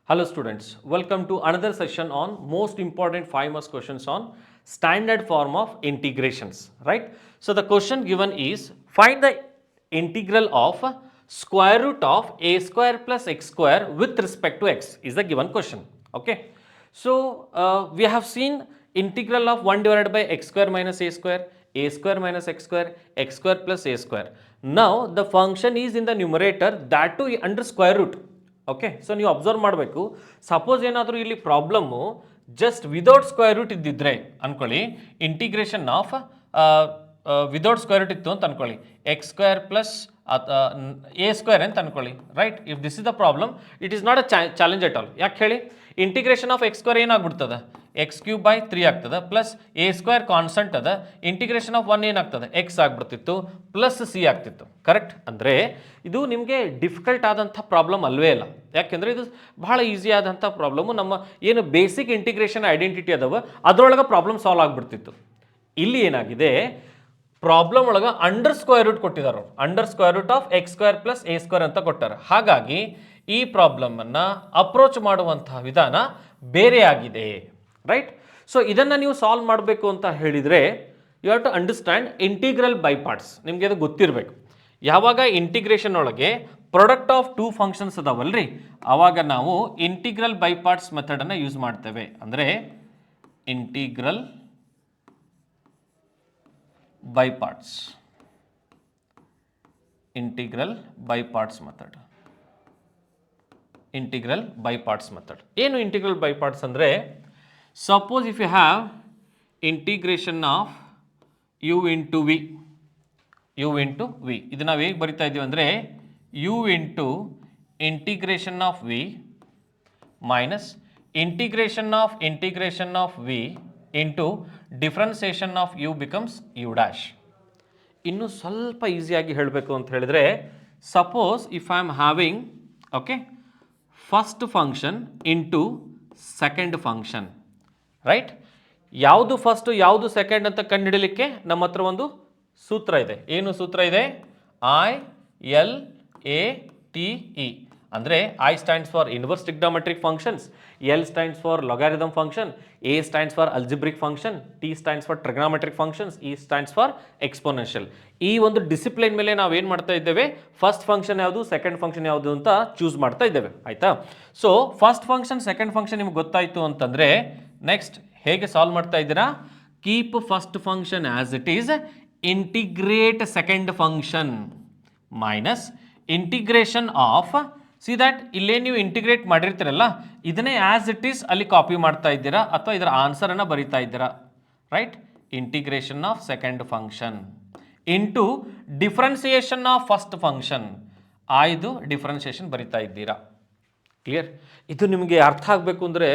Hello students, welcome to another session on most important 5 marks questions on standard form of integrations, right? So the question given is find the integral of square root of a square plus x square with respect to x is the given question, okay? So we have seen integral of 1 divided by x square minus a square minus x square plus a square. Now the function is in the numerator, that too under square root. Okay, so ನೀವು observe ಮಾಡಬೇಕು. Suppose ಏನಾದರೂ ಇಲ್ಲಿ problem just without square root ಇದ್ದಿದ್ರೆ ಅನ್ಕೊಳ್ಳಿ, integration of without square root ಇತ್ತು ಅಂತ ಅನ್ಕೊಳ್ಳಿ, x square plus a square ಅಂತ ಅನ್ಕೊಳ್ಳಿ, right? If this is the problem, it is not a challenge at all. ಯಾಕೆ ಹೇಳಿ? ಇಂಟಿಗ್ರೇಷನ್ ಆಫ್ ಎಕ್ಸ್ ಸ್ಕ್ವೇರ್ ಏನಾಗ್ಬಿಡ್ತದೆ, ಎಕ್ಸ್ ಕ್ಯೂಬ್ ಬೈ 3 ಆಗ್ತದೆ, ಪ್ಲಸ್ ಎ ಸ್ಕ್ವೇರ್ ಕಾನ್ಸ್ಟಂಟ್ ಅದ, ಇಂಟಿಗ್ರೇಷನ್ ಆಫ್ 1 ಏನಾಗ್ತದೆ, x ಆಗ್ಬಿಡ್ತಿತ್ತು, plus C ಆಗ್ತಿತ್ತು, correct? ಅಂದರೆ ಇದು ನಿಮಗೆ ಡಿಫಿಕಲ್ಟ್ ಆದಂಥ ಪ್ರಾಬ್ಲಮ್ ಅಲ್ವೇ ಅಲ್ಲ. ಯಾಕೆಂದರೆ ಇದು ಬಹಳ ಈಸಿ ಆದಂಥ ಪ್ರಾಬ್ಲಮ್ಮು. ನಮ್ಮ ಏನು ಬೇಸಿಕ್ ಇಂಟಿಗ್ರೇಷನ್ ಐಡೆಂಟಿಟಿ ಅದಾವ ಅದರೊಳಗೆ ಪ್ರಾಬ್ಲಮ್ ಸಾಲ್ವ್ ಆಗಿಬಿಡ್ತಿತ್ತು. ಇಲ್ಲಿ ಏನಾಗಿದೆ, ಪ್ರಾಬ್ಲಮ್ ಒಳಗೆ ಅಂಡರ್ ಸ್ಕ್ವೇರ್ ರೂಟ್ ಕೊಟ್ಟಿದ್ದಾರೆ, under square root of x square plus a square ಅಂತ ಕೊಟ್ಟಾರೆ. ಹಾಗಾಗಿ ಈ ಪ್ರಾಬ್ಲಮನ್ನು ಅಪ್ರೋಚ್ ಮಾಡುವಂತಹ ವಿಧಾನ ಬೇರೆ ಆಗಿದೆ, ರೈಟ್? ಸೊ ಇದನ್ನು ನೀವು ಸಾಲ್ವ್ ಮಾಡಬೇಕು ಅಂತ ಹೇಳಿದರೆ you have to understand integral by parts. ನಿಮಗೆ ಅದು ಗೊತ್ತಿರಬೇಕು. ಯಾವಾಗ ಇಂಟಿಗ್ರೇಷನ್ ಒಳಗೆ ಪ್ರಾಡಕ್ಟ್ ಆಫ್ ಟೂ ಫಂಕ್ಷನ್ಸ್ ಅದಾವಲ್ರಿ, ಆವಾಗ ನಾವು ಇಂಟಿಗ್ರಲ್ ಬೈ ಪಾರ್ಟ್ಸ್ ಮೆಥಡನ್ನು ಯೂಸ್ ಮಾಡ್ತೇವೆ. ಅಂದರೆ integral by parts, integral by parts method. Integral by parts method ಏನು? ಇಂಟಿಗ್ರಲ್ ಬೈ ಪಾರ್ಟ್ಸ್ ಅಂದರೆ, suppose if you have integration of u into v, u into v, ಇದು ನಾವು ಹೇಗೆ ಬರಿತಾ ಇದ್ದೀವಿ ಅಂದರೆ u into integration of V minus integration of v into differentiation of u becomes u dash. ಇನ್ನು ಸ್ವಲ್ಪ ಈಸಿಯಾಗಿ ಹೇಳಬೇಕು ಅಂತ ಹೇಳಿದರೆ, suppose if I am having okay first function into second function, right? ಯಾವುದು ಫಸ್ಟ್ ಯಾವುದು ಸೆಕೆಂಡ್ ಅಂತ ಕಂಡುಹಿಡಲಿಕ್ಕೆ ನಮ್ಮ ಹತ್ರ ಒಂದು ಸೂತ್ರ ಇದೆ. ಏನು ಸೂತ್ರ ಇದೆ? ILATE. ಅಂದರೆ I stands for inverse trigonometric functions, L stands for logarithm function, A stands for algebraic function, T stands for trigonometric functions, E stands for exponential. ಈ ಒಂದು ಡಿಸಿಪ್ಲಿನ್ ಮೇಲೆ ನಾವು ಏನು ಮಾಡ್ತಾ ಇದ್ದೇವೆ, ಫಸ್ಟ್ ಫಂಕ್ಷನ್ ಯಾವುದು ಸೆಕೆಂಡ್ ಫಂಕ್ಷನ್ ಯಾವುದು ಅಂತ ಚೂಸ್ ಮಾಡ್ತಾ ಇದ್ದೇವೆ, ಆಯಿತಾ? So first function second function ನಿಮ್ಗೆ ಗೊತ್ತಾಯಿತು ಅಂತಂದರೆ ನೆಕ್ಸ್ಟ್ ಹೇಗೆ ಸಾಲ್ವ್ ಮಾಡ್ತಾ ಇದ್ದೀರಾ? Keep first function as it is, integrate second function minus integration of, see that ಇಲ್ಲೇ ನೀವು ಇಂಟಿಗ್ರೇಟ್ ಮಾಡಿರ್ತೀರಲ್ಲ ಇದನ್ನೇ ಆಸ್ ಇಟ್ ಈಸ್ ಅಲ್ಲಿ ಕಾಪಿ ಮಾಡ್ತಾ ಇದ್ದೀರಾ ಅಥವಾ ಇದರ ಆನ್ಸರನ್ನು ಬರಿತಾ ಇದ್ದೀರಾ, right? Integration of second function into differentiation of first function, ಆಯ್ದು ಡಿಫ್ರೆನ್ಸಿಯೇಷನ್ ಬರಿತಾ ಇದ್ದೀರಾ. ಕ್ಲಿಯರ್? ಇದು ನಿಮಗೆ ಅರ್ಥ ಆಗಬೇಕು ಅಂದರೆ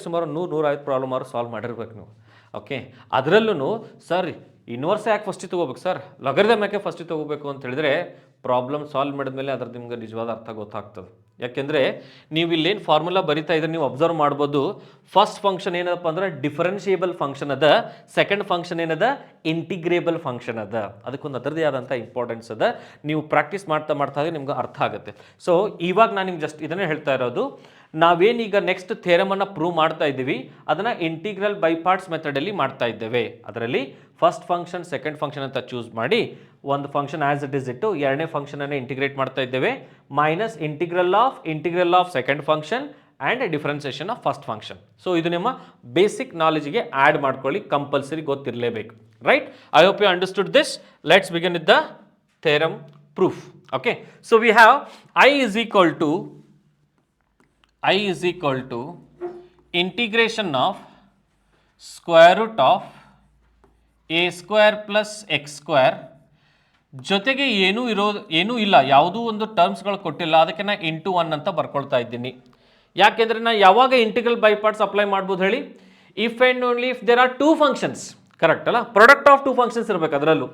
ಸುಮಾರು 100-150 ಪ್ರಾಬ್ಲಮ್ ಅವರು ಸಾಲ್ವ್ ಮಾಡಿರ್ಬೇಕು ನೀವು, ಓಕೆ? ಅದರಲ್ಲೂ ಸರ್ ಇನ್ವರ್ಸ್ ಯಾಕೆ ಫಸ್ಟಿಗೆ ತೊಗೋಬೇಕು ಸರ್, ಲಾಗರಿಥಮ್ ಯಾಕೆ ಫಸ್ಟಿಗೆ ತೊಗೋಬೇಕು ಅಂತ ಹೇಳಿದರೆ ಪ್ರಾಬ್ಲಮ್ ಸಾಲ್ವ್ ಮಾಡಿದ್ಮೇಲೆ ಅದ್ರದ್ದು ನಿಮ್ಗೆ ನಿಜವಾದ ಅರ್ಥ ಗೊತ್ತಾಗ್ತದೆ. ಯಾಕೆಂದರೆ ನೀವು ಇಲ್ಲೇನು ಫಾರ್ಮುಲಾ ಬರಿತಾ ಇದ್ರೆ ನೀವು ಅಬ್ಸರ್ವ್ ಮಾಡ್ಬೋದು, ಫಸ್ಟ್ ಫಂಕ್ಷನ್ ಏನಪ್ಪ ಅಂದ್ರೆ ಡಿಫರೆನ್ಷಿಯೇಬಲ್ ಫಂಕ್ಷನ್ ಅದ, ಸೆಕೆಂಡ್ ಫಂಕ್ಷನ್ ಏನದ ಇಂಟಿಗ್ರೇಬಲ್ ಫಂಕ್ಷನ್ ಅದ. ಅದಕ್ಕೊಂದು ಅದರದೇ ಆದಂಥ ಇಂಪಾರ್ಟೆನ್ಸ್ ಅದ. ನೀವು ಪ್ರಾಕ್ಟೀಸ್ ಮಾಡ್ತಾ ನಿಮ್ಗೆ ಅರ್ಥ ಆಗುತ್ತೆ. ಸೊ ಇವಾಗ ನಾನು ನಿಮ್ಗೆ ಜಸ್ಟ್ ಇದನ್ನೇ ಹೇಳ್ತಾ ಇರೋದು, ನಾವೇನೀಗ ನೆಕ್ಸ್ಟ್ ಥಿಯರಮನ್ನು ಪ್ರೂವ್ ಮಾಡ್ತಾ ಇದ್ದೀವಿ ಅದನ್ನು ಇಂಟಿಗ್ರಲ್ ಬೈ ಪಾರ್ಟ್ಸ್ ಮೆಥಡಲ್ಲಿ ಮಾಡ್ತಾ ಇದ್ದೇವೆ. ಅದರಲ್ಲಿ ಫಸ್ಟ್ ಫಂಕ್ಷನ್ ಸೆಕೆಂಡ್ ಫಂಕ್ಷನ್ ಅಂತ ಚೂಸ್ ಮಾಡಿ ಒಂದು ಫಂಕ್ಷನ್ ಆಸ್ ಇಟ್ ಇಸ್ ಇಟ್ಟು ಎರಡನೇ ಫಂಕ್ಷನನ್ನು ಇಂಟಿಗ್ರೇಟ್ ಮಾಡ್ತಾ ಇದ್ದೇವೆ, minus integral of second function and differentiation of first function. So ಇದು ನಿಮ್ಮ ಬೇಸಿಕ್ ನಾಲೆಜ್ಗೆ ಆ್ಯಡ್ ಮಾಡ್ಕೊಳ್ಳಿ, ಕಂಪಲ್ಸರಿ ಗೊತ್ತಿರಲೇಬೇಕು, right? I hope you understood this. Let's begin with the theorem proof. Okay, so we have I is equal to integration of square root of a square plus x square ಜೊತೆಗೆ ಏನೂ ಇಲ್ಲ, ಯಾವುದೂ ಒಂದು ಟರ್ಮ್ಸ್ಗಳು ಕೊಟ್ಟಿಲ್ಲ, ಅದಕ್ಕೆ ನಾನು into 1 ಅಂತ ಬರ್ಕೊಳ್ತಾ ಇದ್ದೀನಿ. ಯಾಕೆಂದರೆ ನಾನು ಯಾವಾಗ ಇಂಟಿಗ್ರಲ್ ಬೈ ಪಾರ್ಟ್ಸ್ ಅಪ್ಲೈ ಮಾಡ್ಬೋದು ಹೇಳಿ? If and only if there are two functions, correct ಅಲ್ಲ? ಪ್ರಾಡಕ್ಟ್ ಆಫ್ ಟೂ ಫಂಕ್ಷನ್ಸ್ ಇರಬೇಕು ಅದರಲ್ಲೂ.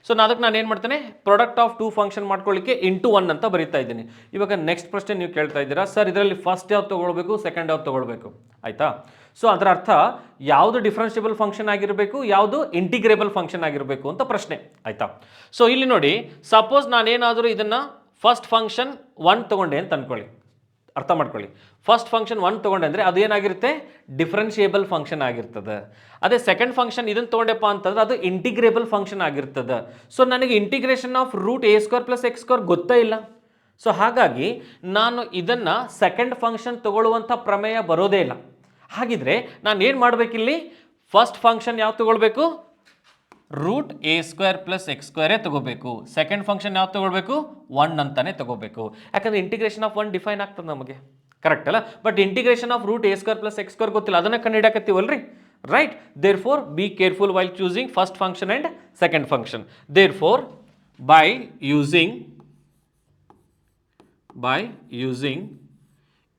ಸೊ ಅದಕ್ಕೆ ನಾನು ಏನು ಮಾಡ್ತೇನೆ, ಪ್ರಾಡಕ್ಟ್ ಆಫ್ ಟೂ ಫಂಕ್ಷನ್ ಮಾಡ್ಕೊಳ್ಳಿಕ್ಕೆ ಇಂಟು 1 ಅಂತ ಬರೀತಾ ಇದ್ದೀನಿ. ಇವಾಗ ನೆಕ್ಸ್ಟ್ ಪ್ರಶ್ನೆ ನೀವು ಕೇಳ್ತಾ ಇದ್ದೀರಾ, ಸರ್ ಇದರಲ್ಲಿ ಫಸ್ಟ್ ಯಾವ್ದು ತೊಗೊಳ್ಬೇಕು ಸೆಕೆಂಡ್ ಯಾವ್ದು ತೊಗೊಳ್ಬೇಕು, ಆಯಿತಾ? ಸೊ ಅದರ ಅರ್ಥ ಯಾವುದು ಡಿಫ್ರೆನ್ಷಿಯಬಲ್ ಫಂಕ್ಷನ್ ಆಗಿರಬೇಕು, ಯಾವುದು ಇಂಟಿಗ್ರೇಬಲ್ ಫಂಕ್ಷನ್ ಆಗಿರಬೇಕು ಅಂತ ಪ್ರಶ್ನೆ, ಆಯಿತಾ? ಸೊ ಇಲ್ಲಿ ನೋಡಿ, ಸಪೋಸ್ ನಾನೇನಾದರೂ ಇದನ್ನು ಫಸ್ಟ್ ಫಂಕ್ಷನ್ 1 ತೊಗೊಂಡೆ ಅಂತ ಅಂದ್ಕೊಳ್ಳಿ, ಅರ್ಥ ಮಾಡ್ಕೊಳ್ಳಿ. ಫಸ್ಟ್ ಫಂಕ್ಷನ್ 1 ತೊಗೊಂಡೆ ಅಂದರೆ ಅದು ಏನಾಗಿರುತ್ತೆ, ಡಿಫ್ರೆನ್ಷಿಯೇಬಲ್ ಫಂಕ್ಷನ್ ಆಗಿರ್ತದೆ. ಅದೇ ಸೆಕೆಂಡ್ ಫಂಕ್ಷನ್ ಇದನ್ನು ತೊಗೊಂಡೆಪ್ಪ ಅಂತಂದ್ರೆ ಅದು ಇಂಟಿಗ್ರೇಬಲ್ ಫಂಕ್ಷನ್ ಆಗಿರ್ತದೆ. ಸೊ ನನಗೆ integration of root a square plus x square ಗೊತ್ತೇ ಇಲ್ಲ. ಸೊ ಹಾಗಾಗಿ ನಾನು ಇದನ್ನು ಸೆಕೆಂಡ್ ಫಂಕ್ಷನ್ ತಗೊಳ್ಳುವಂಥ ಪ್ರಮೇಯ ಬರೋದೇ ಇಲ್ಲ. ಹಾಗಿದ್ರೆ ನಾನು ಏನು ಮಾಡಬೇಕಿಲ್ಲಿ, ಫಸ್ಟ್ ಫಂಕ್ಷನ್ ಯಾವ್ದು ತಗೊಳ್ಬೇಕು, root a square plus x ಸ್ಕ್ವೇರೇ ತಗೋಬೇಕು. ಸೆಕೆಂಡ್ ಫಂಕ್ಷನ್ ಯಾವ್ದು ತಗೊಳ್ಬೇಕು, 1 ಅಂತಾನೆ ತಗೋಬೇಕು. ಯಾಕಂದ್ರೆ ಇಂಟಿಗ್ರೇಷನ್ ಆಫ್ 1 ಡಿಫೈನ್ ಆಗ್ತದೆ ನಮಗೆ, ಕರೆಕ್ಟ್ ಅಲ್ಲ. But integration of root a square plus x square ಗೊತ್ತಿಲ್ಲ, ಅದನ್ನ ಕಂಡುಹಿಡಿಯಾಕತ್ತೀವಲ್ರಿ, right. Therefore be careful while choosing first function and second function. Therefore by using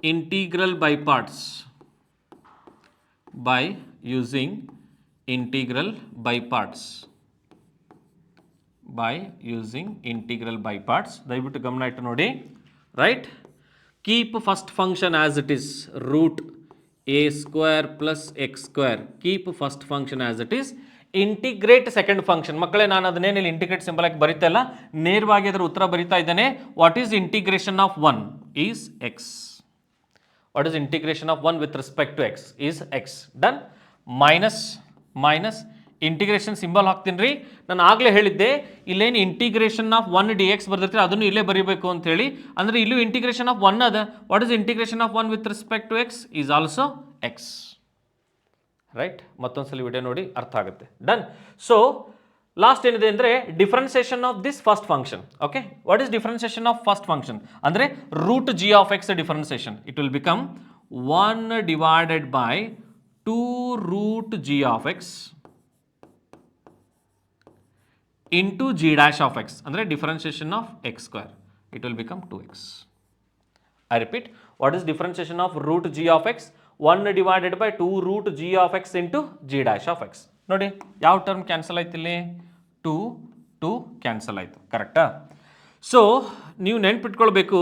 integral by parts, by using integral by parts, by using integral by parts, ದಯವಿಟ್ಟು ಗಮನ ಇಟ್ಟು ನೋಡಿ, right. Keep first function as it is, root a square plus x square. Keep first function as it is. Integrate second function. ಮಕ್ಕಳೇ, ನಾನು ಅದನ್ನೇನು integrate symbol ಆಗಿ ಬರೀತಾ ಇಲ್ಲ, ನೇರವಾಗಿ ಅದರ ಉತ್ತರ ಬರೀತಾ ಇದ್ದೇನೆ. What is integration of 1 is x. What is integration of 1 with respect to x is x. Done. Minus integration symbol ಹಾಕ್ತೀನಿ ರೀ. ನಾನು ಆಗಲೇ ಹೇಳಿದ್ದೆ, ಇಲ್ಲೇನು ಇಂಟಿಗ್ರೇಷನ್ ಆಫ್ 1 ಡಿ ಎಕ್ಸ್ ಬರ್ದಿರ್ತೀರಿ ಅದನ್ನು ಇಲ್ಲೇ ಬರೀಬೇಕು ಅಂತ ಹೇಳಿ. ಅಂದರೆ ಇಲ್ಲೂ ಇಂಟಿಗ್ರೇಷನ್ ಆಫ್ 1 ಅದ. What is integration of 1 with respect to x is also x, right. ಮತ್ತೊಂದ್ಸಲಿ ವಿಡಿಯೋ ನೋಡಿ ಅರ್ಥ ಆಗುತ್ತೆ. ಡನ್. ಸೊ ಲಾಸ್ಟ್ ಏನಿದೆ ಅಂದರೆ differentiation of this first function. Okay, what is differentiation of first function ಅಂದರೆ root g of x differentiation. It will become 1 divided by 2 root g of x into g dash of x, ಅಂದರೆ differentiation of x square. It will become 2x. I repeat, what is differentiation of root g of x? 1 divided by 2 root g of x into g dash of x. ನೋಡಿ ಯಾವ term cancel ಆಯ್ತು ಇಲ್ಲಿ, 2 cancel ಆಯಿತು, ಕರೆಕ್ಟಾ. So ನೀವು ನೆನ್ಪಿಟ್ಕೊಳ್ಬೇಕು,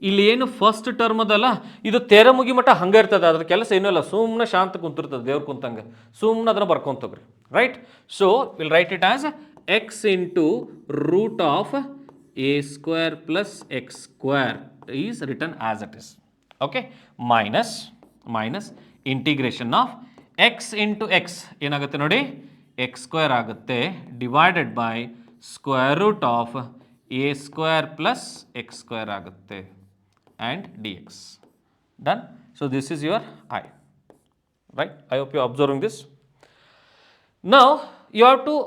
ಇಲ್ಲಿ ಏನು first term ಅದಲ್ಲ, ಇದು ತೆರೆ ಮುಗಿ ಮಟ್ಟ ಹಂಗೆ ಇರ್ತದೆ, ಅದ್ರ ಕೆಲಸ ಏನೂ ಇಲ್ಲ, ಸುಮ್ಮನೆ ಶಾಂತ ಕುಂತಿರ್ತದೆ, ದೇವ್ರು ಕುಂತಂಗೆ ಸುಮ್ಮನೆ ಅದನ್ನು ಬರ್ಕೊಂತೋಗ್ರಿ, right. So will write it as x into root of a square plus x square is written as it is. Okay, minus integration of x into x ಏನಾಗುತ್ತೆ ನೋಡಿ, x square ಆಗುತ್ತೆ, divided by square root of a square plus x square ಆಗುತ್ತೆ and dx. Done. So this is your I, right? I hope you are observing this. Now you have to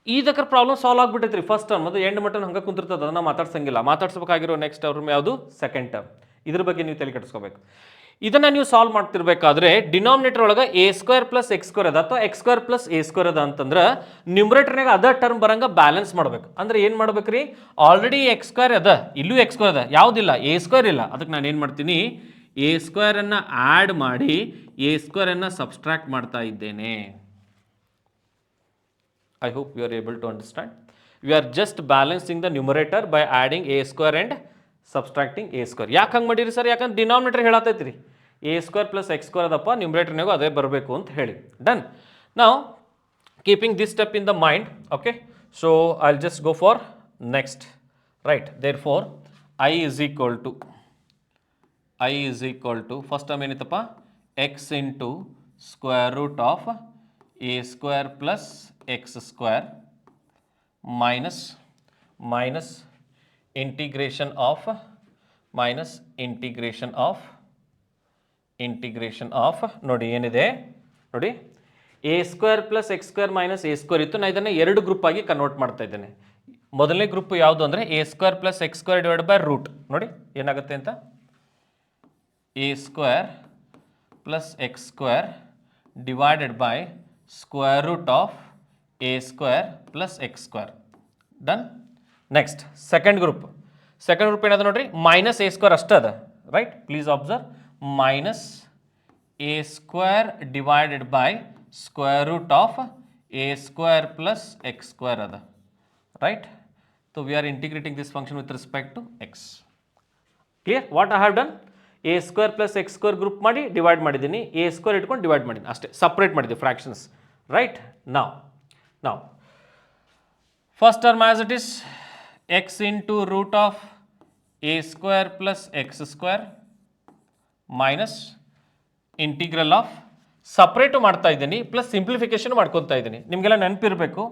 ಇದಕ್ಕೆ problem solve ಆಗಿಬಿಟ್ಟೈತ್ರಿ. First term ಅದು end ಮಟ್ಟನ ಹಂಗೆ ಕುಂತಿರ್ತದೆ, ಅದನ್ನು ಮಾತಾಡ್ಸಂಗಿಲ್ಲ. ಮಾತಾಡ್ಸ್ಬೇಕಾಗಿರೋ next term ಯಾವುದು, second term. ಇದ್ರ ಬಗ್ಗೆ ನೀವು ತಲೆ ಕೆಡಿಸ್ಕೋಬೇಕು. ಇದನ್ನು ನೀವು ಸಾಲ್ವ್ ಮಾಡ್ತಿರ್ಬೇಕಾದ್ರೆ ಡಿನಾಮಿನೇಟರ್ ಒಳಗೆ A square plus x square ಅದ ಅಥವಾ X square plus a square ಅದ ಅಂತಂದ್ರೆ ನ್ಯೂಮರೇಟರ್ನಾಗ ಅದ ಟರ್ಮ್ ಬರಂಗ ಬ್ಯಾಲೆನ್ಸ್ ಮಾಡ್ಬೇಕು. ಅಂದ್ರೆ ಏನು ಮಾಡ್ಬೇಕ್ರಿ, ಆಲ್ರೆಡಿ ಎಕ್ಸ್ ಸ್ಕ್ವೇರ್ ಅದ, ಇಲ್ಲೂ ಎಕ್ಸ್ ಸ್ಕ್ವೇರ್ ಅದ, ಯಾವುದಿಲ್ಲ ಎ ಸ್ಕ್ವೇರ್ ಇಲ್ಲ. ಅದಕ್ಕೆ ನಾನು ಏನು ಮಾಡ್ತೀನಿ, ಎ ಸ್ಕ್ವೇರನ್ನು ಆ್ಯಡ್ ಮಾಡಿ ಎ ಸ್ಕ್ವೇರನ್ನು ಸಬ್ಸ್ಟ್ರಾಕ್ಟ್ ಮಾಡ್ತಾ ಇದ್ದೇನೆ. I hope you are able to understand. We are just balancing the numerator by adding a square and subtracting a square. ಯಾಕೆ ಹಂಗೆ ಮಾಡಿರಿ ಸರ್, ಯಾಕಂದ್ರೆ ಡಿನಾಮಿನೇಟರ್ ಹೇಳತ್ತೈತ್ರಿ a square plus x square ಅದಪ್ಪ, ನ್ಯೂಮರೇಟರ್ನಾಗೂ ಅದೇ ಬರಬೇಕು ಅಂತ ಹೇಳಿ. ಡನ್. ನಾವು keeping this step in the mind, okay, so I will just go for next, right. Therefore I is equal to first term ಏನಿತ್ತಪ್ಪ, x into square root of a square plus x square minus integration of ನೋಡಿ ಏನಿದೆ ನೋಡಿ, a square plus x square minus a square ಇತ್ತು. ನಾನು ಇದನ್ನು ಎರಡು group ಆಗಿ convert ಮಾಡ್ತಾ ಇದ್ದೇನೆ. ಮೊದಲನೇ ಗ್ರೂಪ್ ಯಾವುದು ಅಂದರೆ a square plus x square divide by root. ನೋಡಿ ಏನಾಗುತ್ತೆ ಅಂತ, a square plus x square divided by square root of a square plus x square. Done. Next second group ಏನದ ನೋಡ್ರಿ, ಮೈನಸ್ ಎ ಸ್ಕ್ವೇರ್ ಅಷ್ಟೇ ಅದ, right. Please observe, minus a square divided by square root of a square plus x square ಅದ, right. So we are integrating this function with respect to x. Clear what I have done, a square plus x square group ಮಾಡಿ divide ಮಾಡಿದ್ದೀನಿ, a square ಇಟ್ಕೊಂಡು divide ಮಾಡಿದ್ದೀನಿ ಅಷ್ಟೇ, separate ಮಾಡಿದ್ದೀವಿ fractions, right. ನಾವು first term as it is x into root of a square plus x square minus integral of separate ಮಾಡ್ತಾ ಇದ್ದೀನಿ plus simplification ಮಾಡ್ಕೊತಾ ಇದ್ದೀನಿ. ನಿಮಗೆಲ್ಲ ನೆನಪಿರಬೇಕು,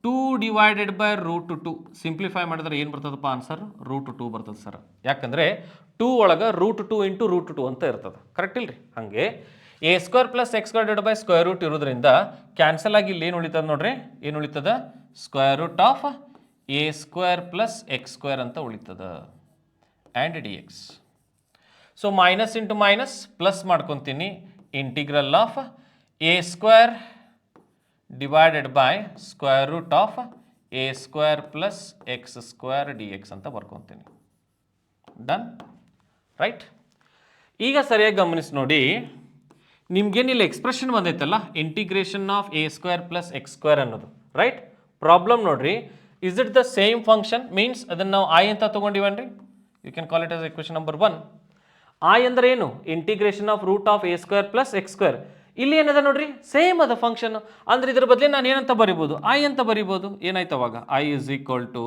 2 ಡಿವೈಡೆಡ್ ಬೈ √2 ಸಿಂಪ್ಲಿಫೈ ಮಾಡಿದ್ರೆ ಏನು ಬರ್ತದಪ್ಪ ಆನ್ಸರ್? √2 ಬರ್ತದೆ ಸರ್. ಯಾಕಂದರೆ 2 ಒಳಗೆ √2 ಇಂಟು √2 ಅಂತ ಇರ್ತದೆ, ಕರೆಕ್ಟ್ ಇಲ್ರಿ? ಹಾಗೆ a² plus x² divided by square root ಇರೋದ್ರಿಂದ ಕ್ಯಾನ್ಸಲ್ ಆಗಿ ಇಲ್ಲಿ ಏನು ಉಳಿತದೆ ನೋಡ್ರಿ, ಏನು ಉಳಿತದ? Square root of a² plus x² ಅಂತ ಉಳಿತದ and d x. So minus into minus plus ಮಾಡ್ಕೊತೀನಿ, integral of a² divided by square root of a² plus x² dx ಅಂತ ಬರ್ಕೊತೀನಿ. Done, right? ಈಗ ಸರಿಯಾಗಿ ಗಮನಿಸಿ ನೋಡಿ, ನಿಮ್ಗೇನಿಲ್ಲ ಎಕ್ಸ್ಪ್ರೆಷನ್ ಬಂದೈತಲ್ಲ, integration of a² plus x² ಅನ್ನೋದು, ರೈಟ್? ಪ್ರಾಬ್ಲಮ್ ನೋಡ್ರಿ, is it the same function? Means ಅದನ್ನು ನಾವು ಐ ಅಂತ ತೊಗೊಂಡಿವನ್ರಿ, you can call it as equation number 1. I ಅಂದ್ರೆ ಏನು? Integration of root of a² plus x². ಇಲ್ಲಿ ಏನದ ನೋಡ್ರಿ, ಸೇಮ್ ಅದ ಫಂಕ್ಷನ್. ಅಂದ್ರೆ ಇದ್ರ ಬದಲೇ ನಾನು ಏನಂತ ಬರಿಬೋದು? ಐ ಅಂತ ಬರಿಬೋದು. ಏನಾಯ್ತು ಅವಾಗ? I is equal to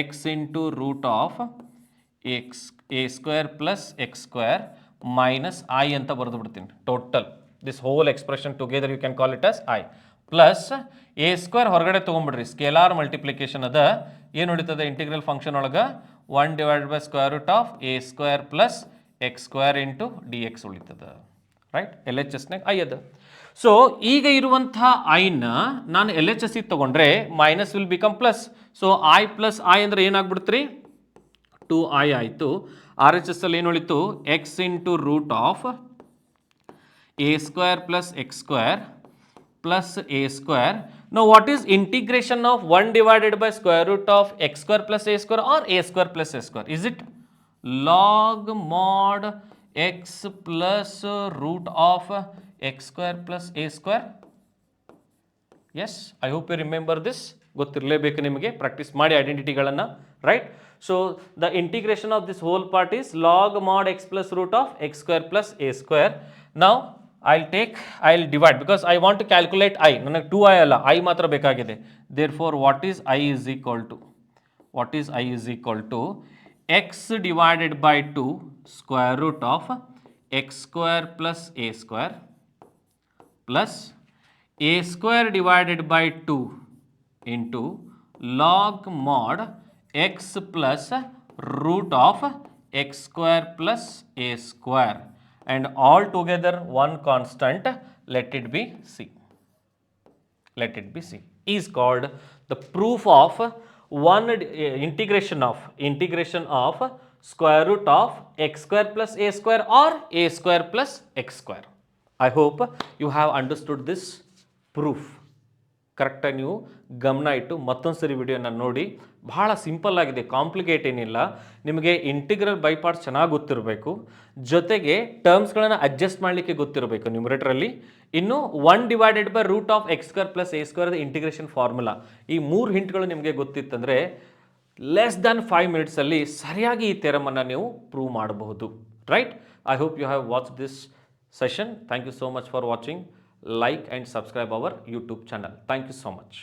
x into root of a² plus x² minus I ಅಂತ ಬರೆದು ಬಿಡ್ತೀನಿ. Total this whole expression together you can call it as I plus a² ಹೊರಗಡೆ ತೊಗೊಂಡ್ಬಿಡ್ರಿ, ಸ್ಕೇಲಾರ್ ಮಲ್ಟಿಪ್ಲಿಕೇಶನ್ ಅದ. ಏನು ಉಳಿತದೆ ಇಂಟಿಗ್ರಲ್ ಫಂಕ್ಷನ್ ಒಳಗೆ? 1 divided by square root of a² plus x² into d x ಉಳಿತದೆ, right? L H ಎಸ್ನಾಗ I ಅದ. So ಈಗ ಇರುವಂಥ ಐನ ನಾನು ಎಲ್ ಎಚ್ ಎಸ್ ತೊಗೊಂಡ್ರೆ minus will become plus. So I plus I ಅಂದ್ರೆ ಏನಾಗ್ಬಿಡ್ತ್ರಿ? 2i ಆಯಿತು. ಆರ್ ಎಚ್ ಎಸ್ ಅಲ್ಲಿ ಏನು ಉಳಿತು? X into root of a² plus x² plus a². Now what is integration of 1 divided by square root of x² plus a² or a² plus a²? Is it log mod x plus root of x² plus a²? Yes, I hope you remember this. ಗೊತ್ತಿರಲೇಬೇಕು ನಿಮಗೆ, practice ಮಾಡಿ ಐಡೆಂಟಿಟಿಗಳನ್ನು, right? So the integration of this whole part is log mod x plus root of x² plus a². Now I'll divide because I want to calculate I. ನನಗೆ 2i ಅಲ್ಲ, I ಮಾತ್ರ ಬೇಕಾಗಿದೆ. Therefore what is I is equal to x divided by 2 square root of x² plus a² plus a² divided by 2 into log mod x plus root of x² plus a². And all together one constant, let it be c. Let it be c is called the proof of integration of square root of x² plus a² or a² plus x². I hope you have understood this proof. ಕರೆಕ್ಟಾಗಿ ನೀವು ಗಮನ ಇಟ್ಟು ಮತ್ತೊಂದು ಸರಿ ವಿಡಿಯೋನ ನೋಡಿ. ಬಹಳ simple ಆಗಿದೆ, ಕಾಂಪ್ಲಿಕೇಟ್ ಏನಿಲ್ಲ. ನಿಮಗೆ ಇಂಟಿಗ್ರಲ್ ಬೈ ಪಾರ್ಟ್ಸ್ ಚೆನ್ನಾಗಿ ಗೊತ್ತಿರಬೇಕು, ಜೊತೆಗೆ ಟರ್ಮ್ಸ್ಗಳನ್ನು ಅಡ್ಜಸ್ಟ್ ಮಾಡಲಿಕ್ಕೆ ಗೊತ್ತಿರಬೇಕು ನ್ಯೂಮರೇಟರಲ್ಲಿ. ಇನ್ನು 1 divided by root of x² plus a² integration formula, ಈ 3 ಹಿಂಟ್ಗಳು ನಿಮಗೆ ಗೊತ್ತಿತ್ತಂದರೆ ಲೆಸ್ ದ್ಯಾನ್ 5 ಮಿನಿಟ್ಸಲ್ಲಿ ಸರಿಯಾಗಿ ಈ ಥೆರಮನ್ನು ನೀವು ಪ್ರೂವ್ ಮಾಡಬಹುದು, right? I hope you have watch this session. Thank you so much for watching. Like and subscribe our YouTube channel. Thank you so much.